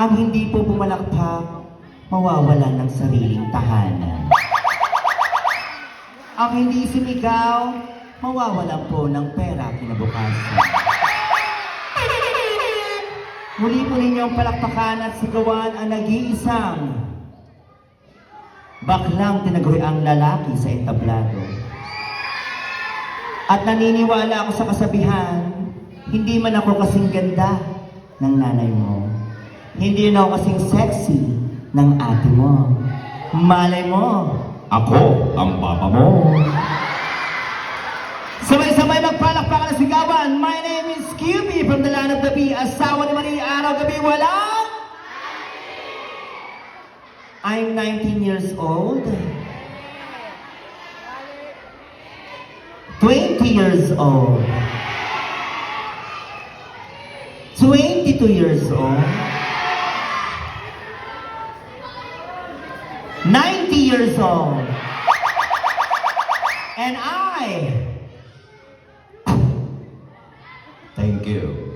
Ang hindi po pumalakpak, mawawalan ng sariling tahanan. Ang hindi sumigaw, mawawalan po ng pera kinabukasan. Muli po ninyong palakpakan at sigawan ang nag-iisang baklang tinaguri ang lalaki sa entablado. At naniniwala ako sa kasabihan, hindi man ako kasing ganda ng nanay mo. Hindi na ako kasing sexy ng ate mo. Malay mo, ako ang papa mo. Sabay-sabay magpalakpakan na sigawan. My name is QB from the land of the bee. Asawa ni Maria, araw-gabi walang... I'm 19 years old. 20 years old. 22 years old. 90 years old. And I... Thank you.